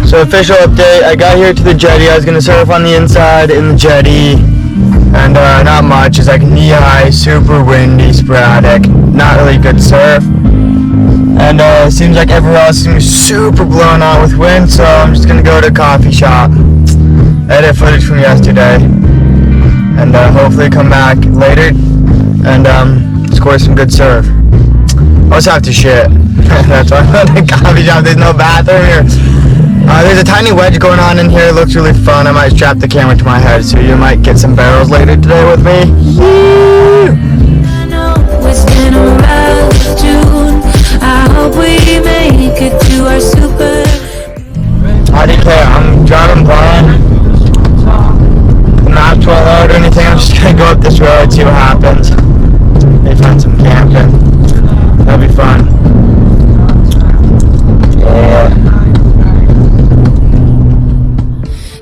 So official update, I got here to the jetty. I was gonna surf on the inside in the jetty, and not much. It's like knee high, super windy, sporadic, not really good surf. And it seems like everywhere else seems super blown out with wind, so I'm just gonna go to a coffee shop, edit footage from yesterday, and hopefully come back later and score some good surf. I also have to shit. That's why I'm at the coffee shop. There's no bathroom here. There's a tiny wedge going on in here. It looks really fun. I might strap the camera to my head, so you might get some barrels later today with me. Woo! I know it's been a rough June. I hope we make it to our super. IDK, I'm driving blind. The maps won't load or anything. I'm just gonna go up this road, see what happens. Maybe find some camping. That'll be fun. Yeah.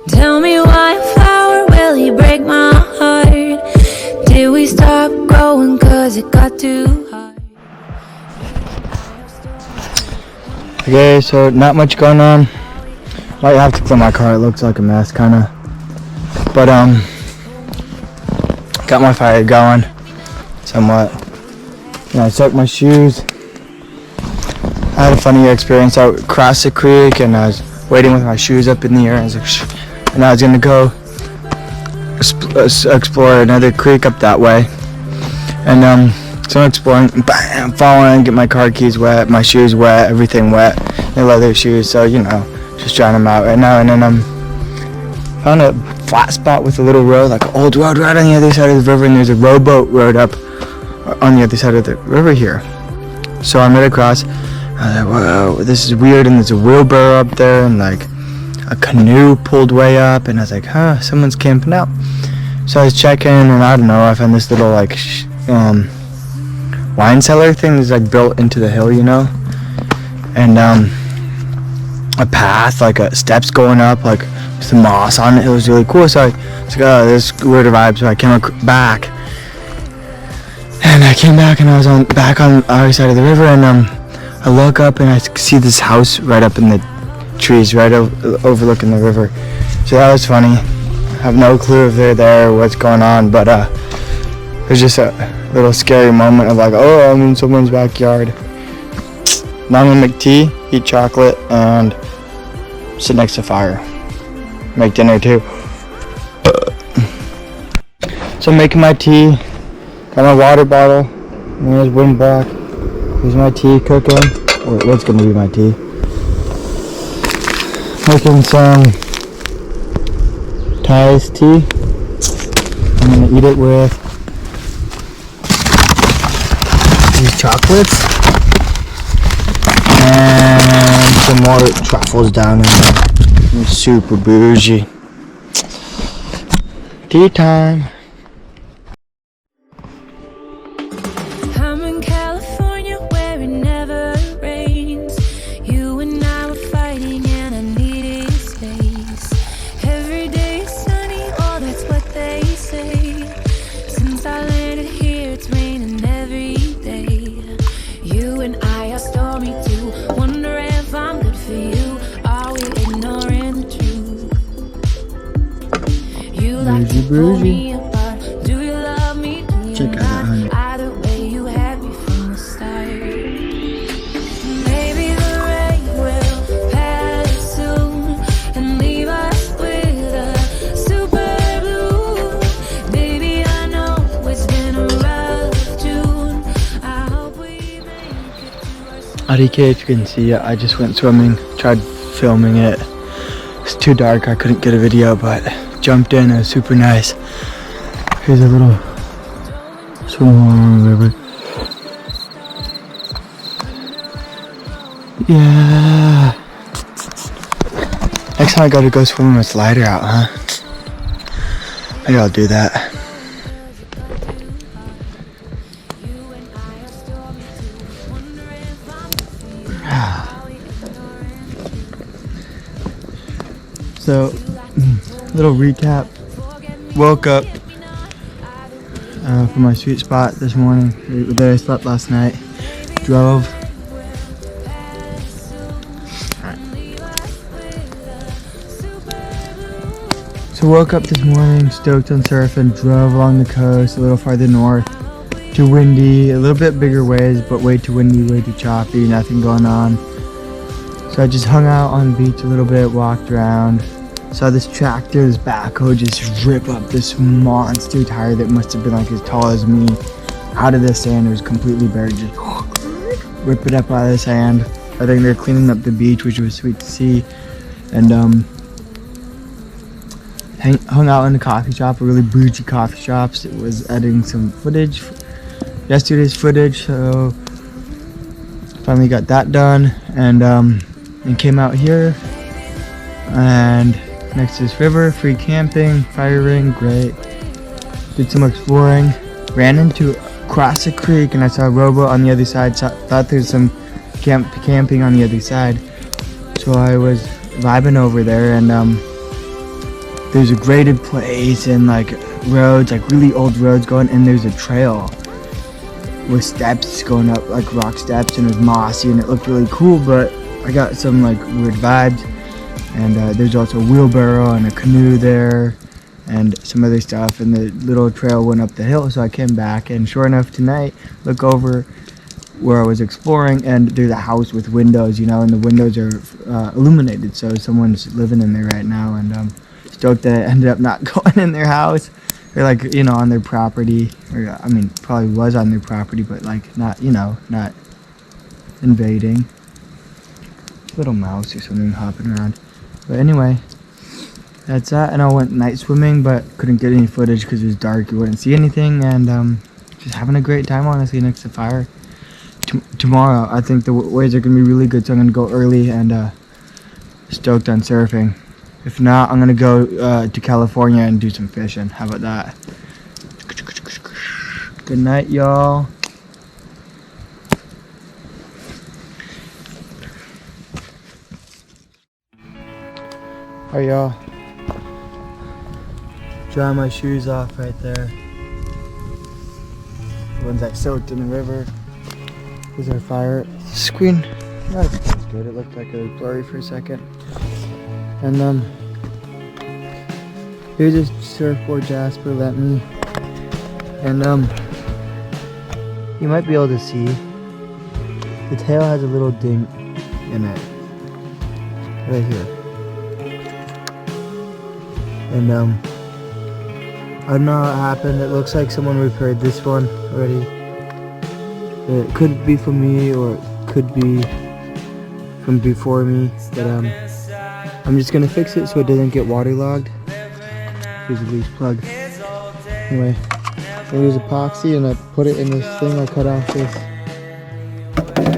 Tell me why a flower will he break my heart? Did we stop growing cause it got too hard? Okay, so not much going on. Might have to clean my car. It looks like a mess, kinda. But got my fire going, somewhat. And I soaked my shoes. I had a funny experience. I crossed the creek and I was waiting with my shoes up in the air. And I was like, and I was gonna go explore another creek up that way. And so I'm exploring, bam, falling, get my car keys wet, my shoes wet, everything wet, the leather shoes. So you know, just trying them out right now. And then found a flat spot with a little road, like an old road right on the other side of the river, and there's a rowboat road up on the other side of the river here. So I made across. I was like, whoa, this is weird, and there's a wheelbarrow up there, and like a canoe pulled way up, and I was like, huh, someone's camping out. So I was checking, and I don't know, I found this little like wine cellar thing that's like built into the hill, you know, and a path, like steps going up, like some moss on it. It was really cool. So I was like, oh, this is weird vibe. So I came back, and I came back, and I was back on the other side of the river, and I look up and I see this house right up in the trees, right overlooking the river. So that was funny. I have no clue if they're there or what's going on, but it was just a little scary moment of like, oh, I'm in someone's backyard. Now I'm gonna make tea, eat chocolate, and sit next to fire. Make dinner too. So I'm making my tea. Got my water bottle. There's wind block. Here's my tea cooking. Or what's gonna be my tea. Making some Thai's tea. I'm gonna eat it with these chocolates. And some more truffles down in there. I'm super bougie. Tea time. I'm in California where it never rains. You and I were fighting and I needed space. Every day is sunny, oh that's what they say. Since I landed here it's raining every day. You and I are stormy too. Wonder if I'm good for you. Are we ignoring the truth? You like to pull me apart. Do you love me? Do you Check out that, honey. either way you had me from the start. Maybe the rain will pass soon and leave us with a super blue. Baby, I know it's been a rough June. I hope we make it to our IDK, if you can see, I just went swimming, tried filming it. It's too dark, I couldn't get a video, but jumped in, it was super nice. Here's a little swim along the river. Yeah. Next time I gotta go swimming, it's lighter out, huh? Maybe I'll do that. So, little recap. Woke up from my sweet spot this morning. There I slept last night. Drove So woke up this morning, stoked on surfing, drove along the coast a little farther north. Too windy, a little bit bigger waves, but way too windy, way too choppy, nothing going on. So I just hung out on the beach a little bit, walked around. Saw this tractor, this backhoe just rip up this monster tire that must have been like as tall as me out of the sand. It was completely bare, just rip it up out of the sand. I think they're cleaning up the beach, which was sweet to see. And hung out in a coffee shop, a really bougie coffee shop. It was editing some footage, yesterday's footage, so finally got that done. And came out here and next to this river, free camping, fire ring, great. Did some exploring, ran into across a creek and I saw a rowboat on the other side, thought there's some camping on the other side. So I was vibing over there, and there's a graded place and like roads, like really old roads going, and there's a trail with steps going up, like rock steps, and it was mossy and it looked really cool, but I got some like weird vibes. And there's also a wheelbarrow and a canoe there and some other stuff, and the little trail went up the hill, so I came back, and sure enough tonight, look over where I was exploring, and there's a house with windows, you know, and the windows are illuminated, so someone's living in there right now, and stoked that I ended up not going in their house. They're like, you know, on their property, or I mean, probably was on their property, but like not, you know, not invading. Little mouse or something hopping around. But anyway, that's that. And I went night swimming, but couldn't get any footage because it was dark. You wouldn't see anything. And just having a great time, honestly, next to fire. Tomorrow, I think the waves are going to be really good, so I'm going to go early and stoked on surfing. If not, I'm going to go to California and do some fishing. How about that? Good night, y'all. Alright, y'all. Dry my shoes off right there. The ones I soaked in the river. These are fire. Screen. That was good. It looked like it was blurry for a second. And here's this surfboard Jasper lent me. And you might be able to see the tail has a little ding in it. Right here. And I don't know how it happened. It looks like someone repaired this one already. It could be from me or it could be from before me. But I'm just gonna fix it so it doesn't get waterlogged. Here's a loose plug. Anyway, I use epoxy and I put it in this thing. I cut off this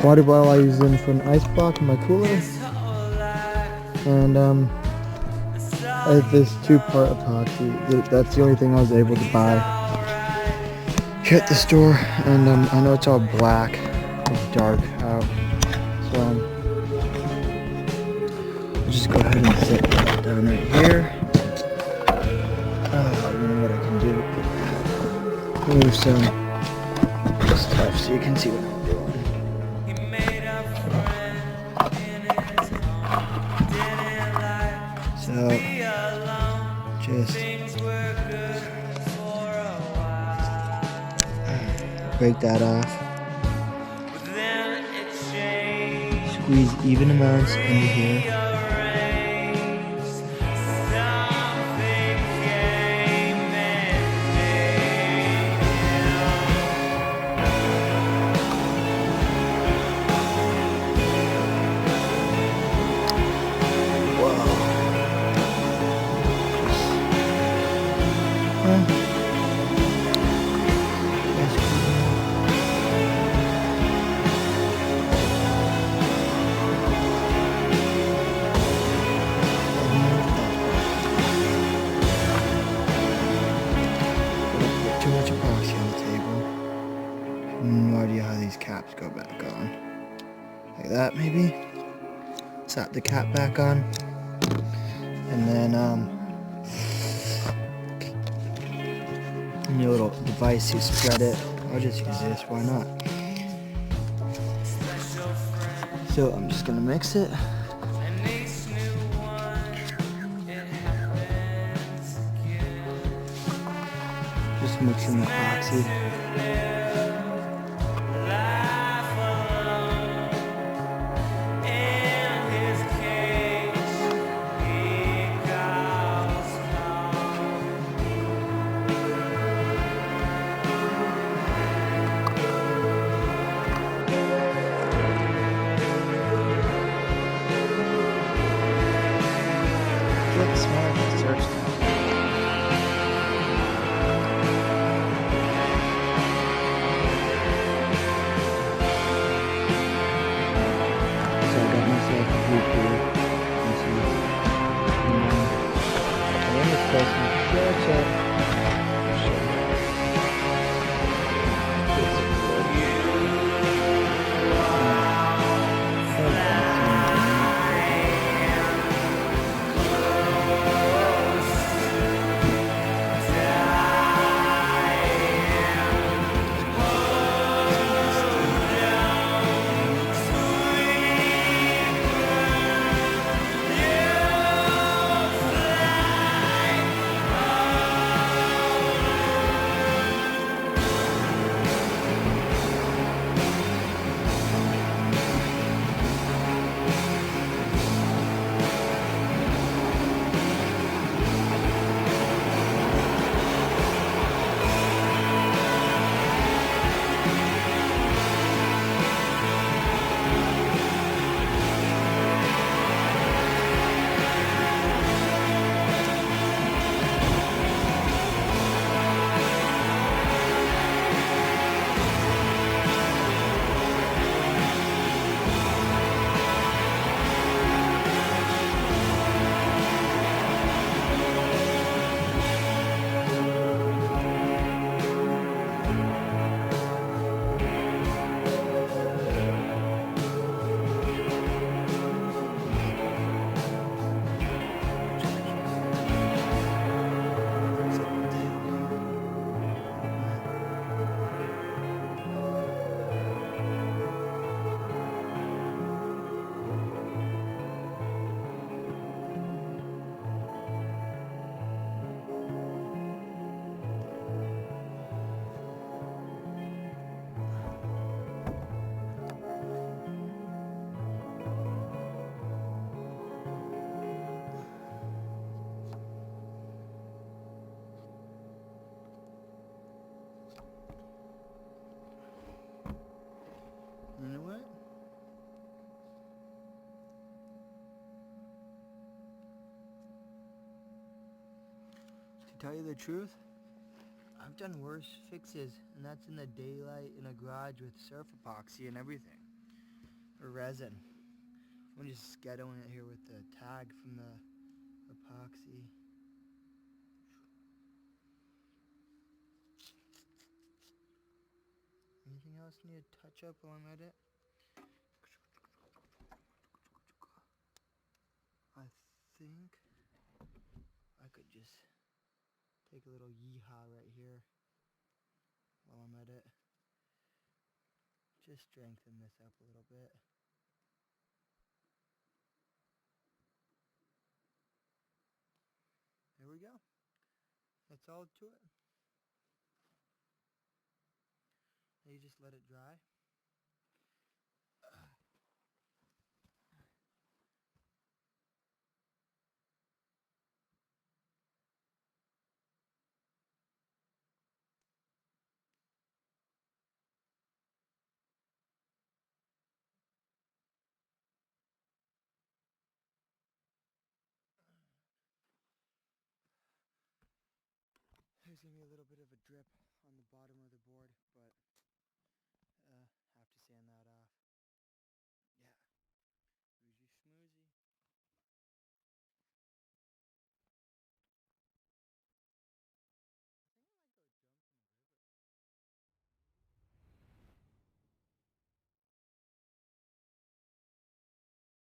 water bottle I use in for an ice block in my cooler. And I have this 2-part epoxy. That's the only thing I was able to buy here at the store, and I know it's all black. It's dark out, so I'll just go ahead and set that down right here. You know what I can do? Move some stuff so you can see what I'm doing. So just break that off. Squeeze even amounts into here. Too much epoxy on the table. No idea how these caps go back on. Like that, maybe. Slap the cap back on, and then your little device to spread it. I'll just use this. Why not? So I'm just gonna mix it. Just mixing the epoxy. Looks smart in the surf stuff. So I got myself a blue pool. And then this place is short up. You know what? To tell you the truth, I've done worse fixes, and that's in the daylight in a garage with surf epoxy and everything. Or resin. I'm just scheduling it here with the tag from the epoxy. Anything else need to touch up while I'm at it? I think I could just take a little yeehaw right here while I'm at it. Just strengthen this up a little bit. There we go. That's all to it. Now you just let it dry. There's going to be a little bit of a drip on the bottom of the board, but have to sand that out.